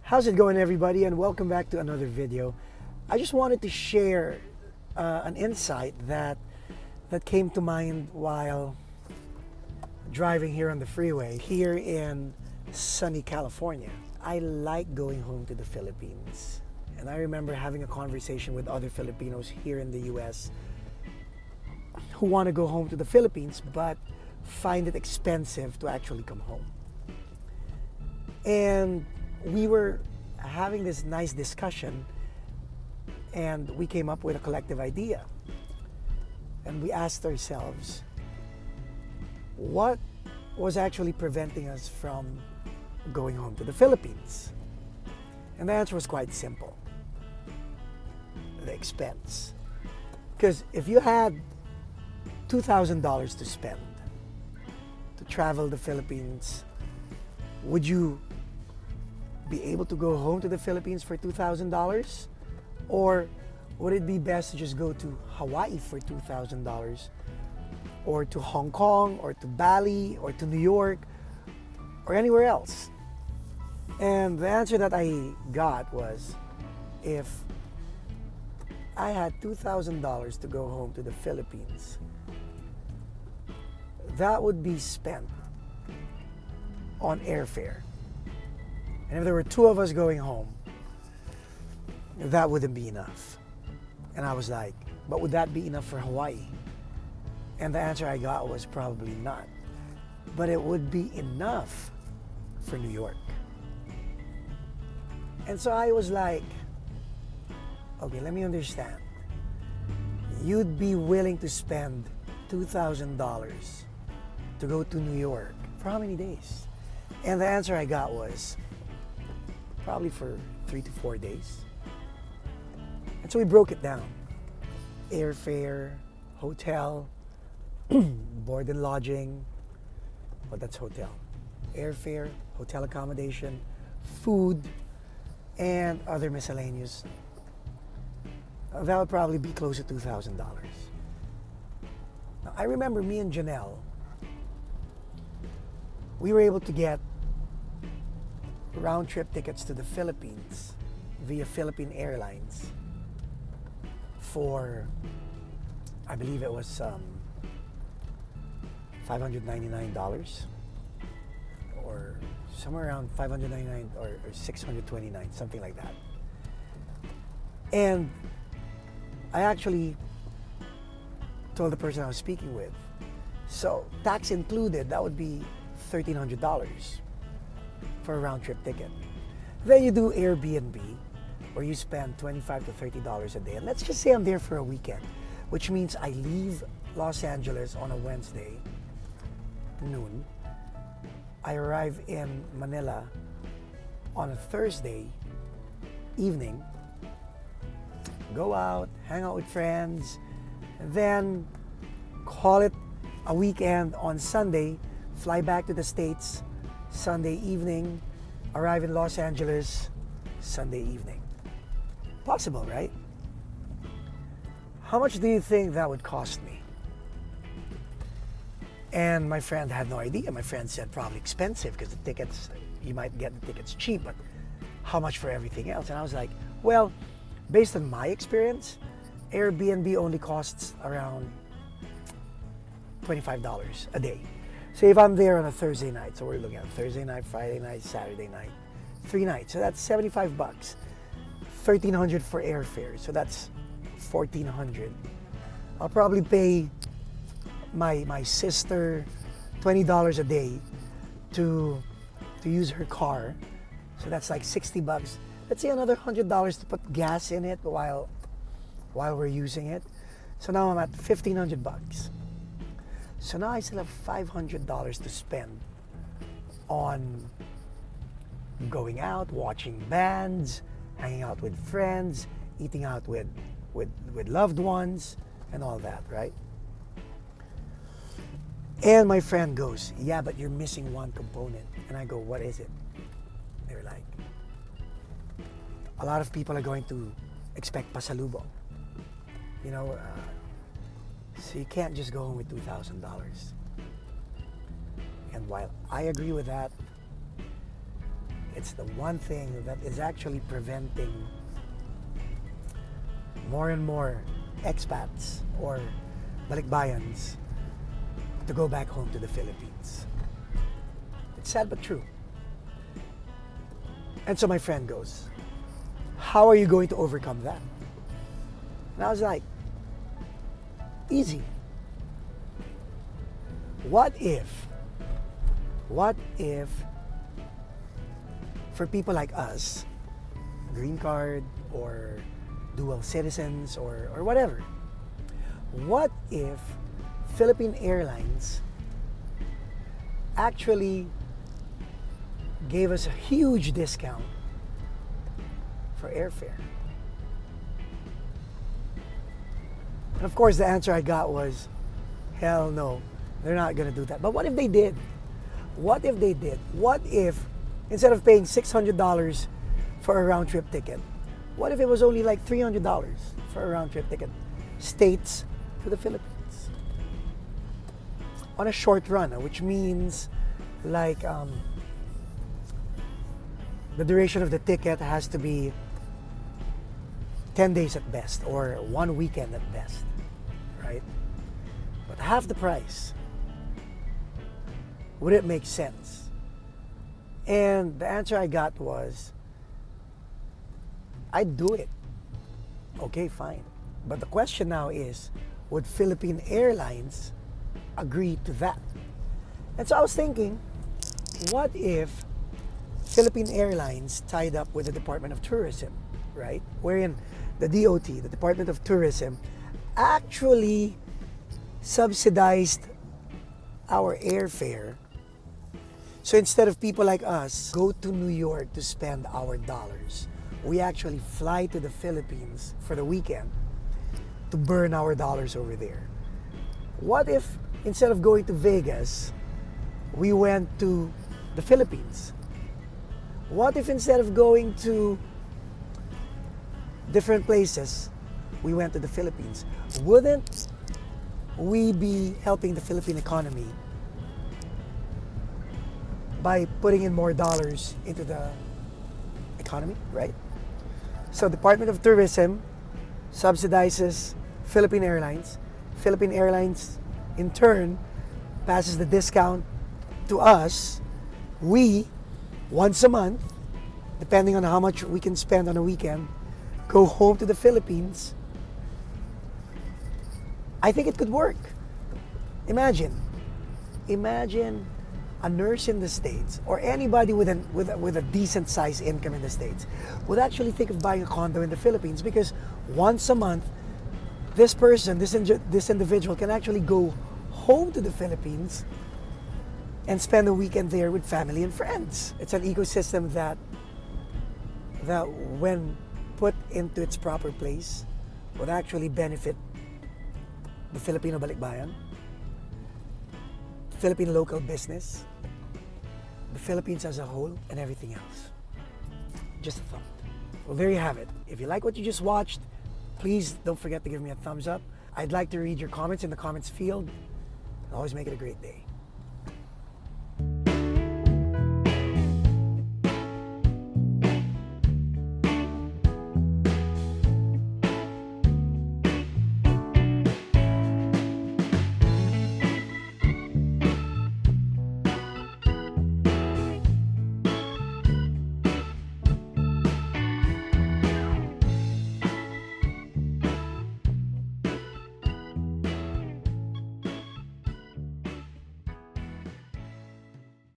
How's it going, everybody, and welcome back to another video. I just wanted to share an insight that came to mind while driving here on the freeway here in sunny California. I like going home to the Philippines, and I remember having a conversation with other Filipinos here in the US who want to go home to the Philippines but find it expensive to actually come home. And we were having this nice discussion, and we came up with a collective idea. And we asked ourselves, what was actually preventing us from going home to the Philippines? And the answer was quite simple: the expense. Because if you had $2,000 to spend to travel the Philippines, would you be able to go home to the Philippines for $2,000? Or would it be best to just go to Hawaii for $2,000? Or to Hong Kong, or to Bali, or to New York, or anywhere else? And the answer that I got was, if I had $2,000 to go home to the Philippines, that would be spent on airfare. And if there were two of us going home, that wouldn't be enough. And I was like, but would that be enough for Hawaii? And the answer I got was probably not. But it would be enough for New York. And so I was like, okay, let me understand. You'd be willing to spend $2,000 to go to New York for how many days? And the answer I got was probably for 3 to 4 days. And so we broke it down: airfare, hotel, board and lodging. Well, that's hotel. Airfare, hotel accommodation, food, and other miscellaneous. That would probably be close to $2,000. Now, I remember me and Janelle, we were able to get round-trip tickets to the Philippines via Philippine Airlines for, I believe it was $599, or somewhere around $599 or $629, something like that. And I actually told the person I was speaking with, so tax included, that would be $1,300 for a round-trip ticket. Then you do Airbnb, where you spend $25 to $30 a day. And let's just say I'm there for a weekend, which means I leave Los Angeles on a Wednesday noon. I arrive in Manila on a Thursday evening, go out, hang out with friends, and then call it a weekend on Sunday, fly back to the States Sunday evening, arrive in Los Angeles Sunday evening. Possible, right? How much do you think that would cost me? And my friend had no idea. My friend said probably expensive, because the tickets, you might get the tickets cheap, but how much for everything else? And I was like, well, based on my experience, Airbnb only costs around $25 a day. So if I'm there on a Thursday night, so we're looking at Thursday night, Friday night, Saturday night, 3 nights. So that's $75. $1,300 for airfare. So that's $1,400. I'll probably pay my sister $20 a day to use her car. So that's like $60. Let's say another $100 to put gas in it while we're using it. So now I'm at $1,500. So now I still have $500 to spend on going out, watching bands, hanging out with friends, eating out with loved ones, and all that, right? And my friend goes, yeah, but you're missing one component. And I go, what is it? They're like, a lot of people are going to expect pasalubong. You know, so you can't just go home with $2,000. And while I agree with that, it's the one thing that is actually preventing more and more expats or balikbayans to go back home to the Philippines. It's sad but true. And so my friend goes, how are you going to overcome that? And I was like, easy. What if for people like us, green card or dual citizens or whatever, what if Philippine Airlines actually gave us a huge discount for airfare? And of course the answer I got was, hell no, they're not gonna do that. But what if they did? What if they did? What if instead of paying $600 for a round trip ticket, what if it was only like $300 for a round trip ticket, States to the Philippines, on a short run, which means like the duration of the ticket has to be 10 days at best or one weekend at best, right? But half the price. Would it make sense? And the answer I got was, I'd do it. Okay, fine. But the question now is, would Philippine Airlines agree to that? And so I was thinking, what if Philippine Airlines tied up with the Department of Tourism, right? Wherein the DOT, the Department of Tourism, actually subsidized our airfare. So instead of people like us go to New York to spend our dollars, we actually fly to the Philippines for the weekend to burn our dollars over there. What if instead of going to Vegas, we went to the Philippines? What if instead of going to different places, we went to the Philippines? Wouldn't we be helping the Philippine economy by putting in more dollars into the economy, right? So Department of Tourism subsidizes Philippine Airlines. Philippine Airlines, in turn, passes the discount to us. We, once a month, depending on how much we can spend on a weekend, go home to the Philippines. I think it could work. Imagine a nurse in the States or anybody with a decent sized income in the States would actually think of buying a condo in the Philippines, because once a month, this person, this individual can actually go home to the Philippines and spend a weekend there with family and friends. It's an ecosystem that when put into its proper place would actually benefit the Filipino balikbayan, Philippine local business, the Philippines as a whole, and everything else. Just a thought. Well, there you have it. If you like what you just watched, please don't forget to give me a thumbs up. I'd like to read your comments in the comments field. And always make it a great day.